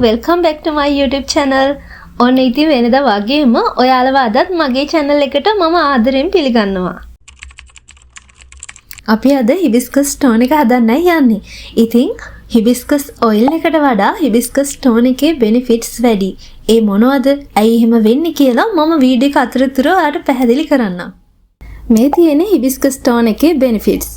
welcome back to my YouTube channel. ඔන්න ඉතින් වෙනදා වගේම ඔයාලව අදත් මගේ channel එකට මම ආදරෙන් පිළිගන්නවා. අපි අද hibiscus stone එක හදන්නයි යන්නේ. ඉතින් hibiscus oil එකට වඩා hibiscus stone එකේ benefits වැඩි. ඒ මොනවද? ඇයි එහෙම වෙන්නේ කියලා මම වීඩියෝ එක අතරතුර ඔයාලට පැහැදිලි කරන්නම්. මේ තියෙන්නේ hibiscus stone එකේ benefits.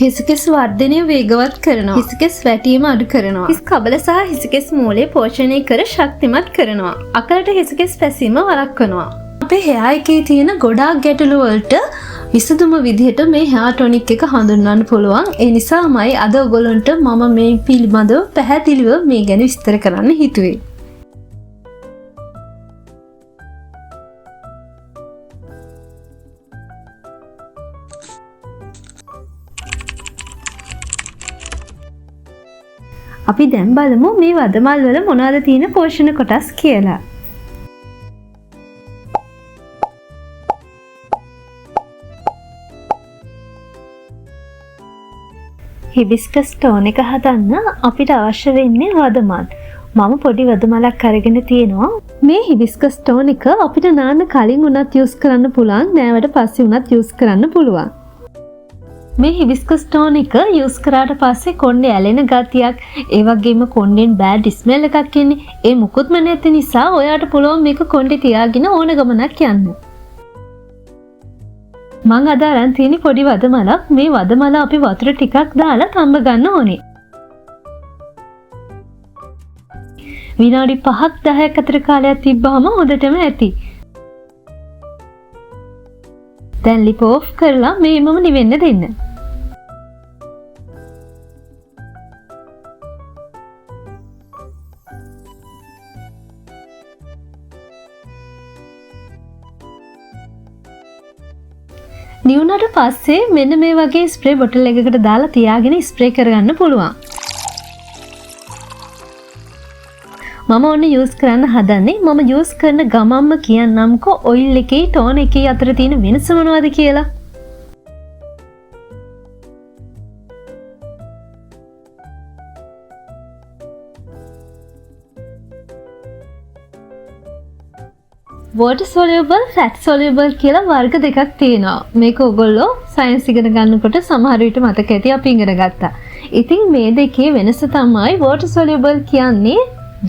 හිසකෙස් වර්ධනය වේගවත් කරනවා. හිසකෙස් වැටීම අඩු කරනවා. හිස් කබල සහ හිසකෙස් මූලය පෝෂණය කර ශක්තිමත් කරනවා. අකලට හිසකෙස් පැසීම වළක්වනවා. අපේ hair එකේ තියෙන ගොඩාක් ගැටලු වලට විසඳුම විදිහට මේ hair tonic එක හඳුන්වන්න පුළුවන්. ඒ නිසාමයි අද ඔයගොල්ලන්ට මම මේ පිළිබඳව පැහැදිලිව මේ ගැන විස්තර කරන්න හිතුවේ. අපි දැන් බලමු මේ වදමල් වල මොනවද තියෙන පෝෂණ කොටස් කියලා. හිබිස්කස් ස්ටෝන් එක හදන්න අපිට අවශ්‍ය වෙන්නේ වදමල්. මම පොඩි වදමලක් අරගෙන තියෙනවා. මේ හිබිස්කස් ස්ටෝන් එක අපිට නාන්න කලින් උනත් යූස් කරන්න පුළුවන්, නෑවට පස්සේ උනත් යූස් කරන්න පුළුවන්. මේ හිබිස්කස් ස්ටෝන් එක යූස් කරාට පස්සේ කොණ්ඩේ ඇලෙන ගතියක්, ඒ වගේම කොණ්ඩෙන් බෑඩ් ස්මෙල් එකක් එන්නේ. ඒ මුකුත්ම නැති නිසා ඔයාට පුළුවන් මේක කොණ්ඩේ තියාගෙන ඕන ගමනක් යන්න. මං අද අරන් තියෙන පොඩි වදමලක්. මේ වදමල අපි වතුර ටිකක් දාලා තඹ ගන්න ඕනේ. විනාඩි 5ක් 10ක් අතර කාලයක් තිබ්බහම හොඳටම ඇති. දැන් ලිප් ඔෆ් කරලා මේමම නිවෙන්න දෙන්න. නිවුණට පස්සේ මෙන්න මේ වගේ ස්ප්‍රේ බොටල් එකකට දාලා තියාගෙන ස්ප්‍රේ කරගන්න පුළුවන්. මම ඔන්න යූස් කරන්න හදන්නේ. මම යූස් කරන ගමම්ම කියන්නම්කෝ ඔයිල් එකේ ටෝන් එකේ අතර තියෙන වෙනස මොනවද කියලා. water soluble, fat soluble කියලා වර්ග දෙකක් තියෙනවා. මේක ඔයගොල්ලෝ සයන්ස් ඉගෙන ගන්නකොට සමහර විට මතක ඇති අපි ඉගෙන ගත්තා. ඉතින් මේ දෙකේ වෙනස තමයි water soluble කියන්නේ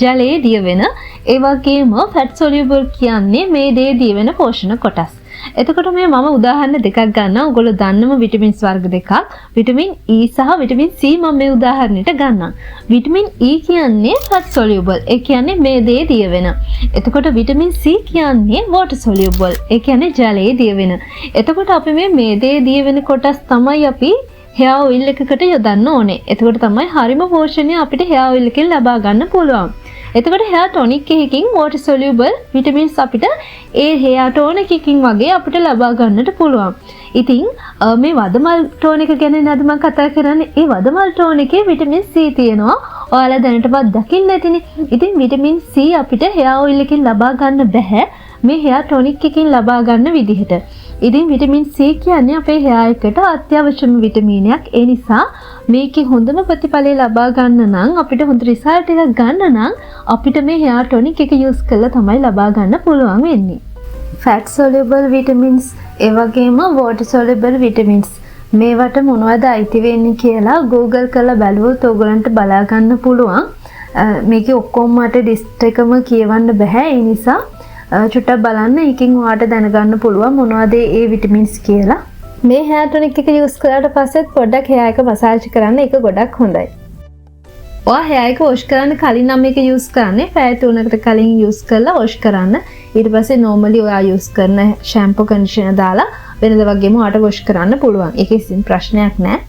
ජලයේ දිය වෙන, ඒ වගේම fat soluble කියන්නේ මේ දේ දිය වෙන පෝෂණ කොටස්. එතකොට මේ මම උදාහරණ දෙකක් ගන්නවා. ඔයගොල්ලෝ දන්නම විටමින්ස් වර්ග දෙකක්. විටමින් E සහ විටමින් C මම මේ උදාහරණයට ගන්නම්. විටමින් E කියන්නේ fat soluble. ඒ කියන්නේ මේ දේ දිය වෙන. එතකොට විටමින් C කියන්නේ water soluble. ඒ කියන්නේ ජලයේ දිය වෙන. එතකොට අපි මේ දේ දිය වෙන කොටස් තමයි අපි hair oil එකකට යොදන්න ඕනේ. එතකොට තමයි හරිම පෝෂණය අපිට hair oil එකෙන් ලබා ගන්න පුළුවන්. එතකොට hair tonic එකකින් water soluble vitamins අපිට ඒ hair tonic එකකින් වගේ අපිට ලබා ගන්නට පුළුවන්. ඉතින් මේ වදමල් ටෝන් එක ගැන නේද මම කතා කරන්නේ. ඒ වදමල් ටෝන් එකේ විටමින් C තියෙනවා. ඔයාලා දැනටවත් දකින්න ඇතිනේ. ඉතින් විටමින් C අපිට hair oil එකෙන් ලබා ගන්න බෑ මේ hair tonic එකකින් ලබා ගන්න විදිහට. ඉතින් විටමින් C කියන්නේ අපේ hair එකට අත්‍යවශ්‍යම විටමිනයක්. ඒ නිසා මේකේ හොඳම ප්‍රතිඵලය ලබා ගන්න නම්, අපිට හොඳ රිසල්ට් එකක් ගන්න නම් අපිට මේ hair tonic එක යූස් කරලා තමයි ලබා ගන්න පුළුවන් වෙන්නේ. fat soluble vitamins ඒ වගේම water soluble vitamins මේවට මොනවද අයිති වෙන්නේ කියලා Google කරලා බැලුවොත් ඔයගලන්ට බලා ගන්න පුළුවන්. මේකේ ඔක්කොම මට ලිස්ට් එකම කියවන්න බෑ. ඒ නිසා චුට්ටක් බලන්න. ඒකෙන් ඔයාලට දැනගන්න පුළුවන් මොනවද ඒ විටමින්ස් කියලා. මේ hair tonic එක යූස් කරාට පස්සෙත් පොඩ්ඩක් hair එක මසාජ් කරන්න. ඒක ගොඩක් හොඳයි. ඔයා hair එක wash කරන්න කලින් නම් මේක යූස් කරන්නේ පැය 3කට කලින් යූස් කරලා wash කරන්න. ඊට පස්සේ normally ඔයා යූස් කරන shampoo conditioner දාලා වෙනද වගේම ඔයාට wash කරන්න පුළුවන්. ඒකේ කිසිම ප්‍රශ්නයක් නැහැ.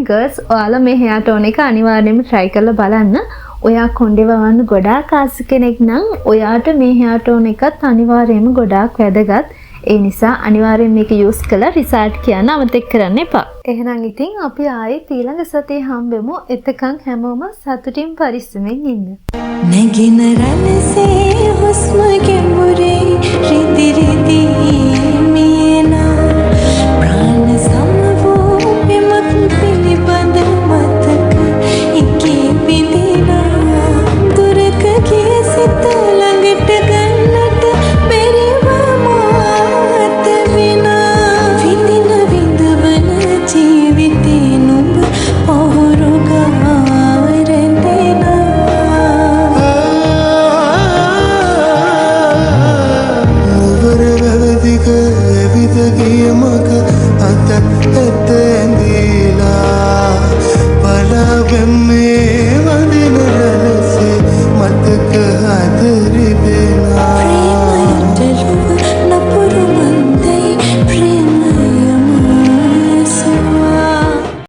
ගර්ල්ස් ඔයාලා මේ හෙයා ටෝන් එක අනිවාර්යයෙන්ම try කරලා බලන්න. ඔයා කොණ්ඩේ වවන්න ගොඩාක් ආස කෙනෙක් නම් ඔයාට මේ හෙයා ටෝන් එකත් අනිවාර්යයෙන්ම ගොඩාක් වැදගත්. ඒ නිසා අනිවාර්යෙන් මේක යූස් කරලා රිසල්ට් කියන්න අමතක කරන්න එපා. එහෙනම් ඉතින් අපි ආයෙත් ඊළඟ සතියේ හම්බෙමු. එතකන් හැමෝම සතුටින් පරිස්සමෙන් ඉන්න. නැගින රණසේ හුස්ම ගැඹුරේ රිදි රිදි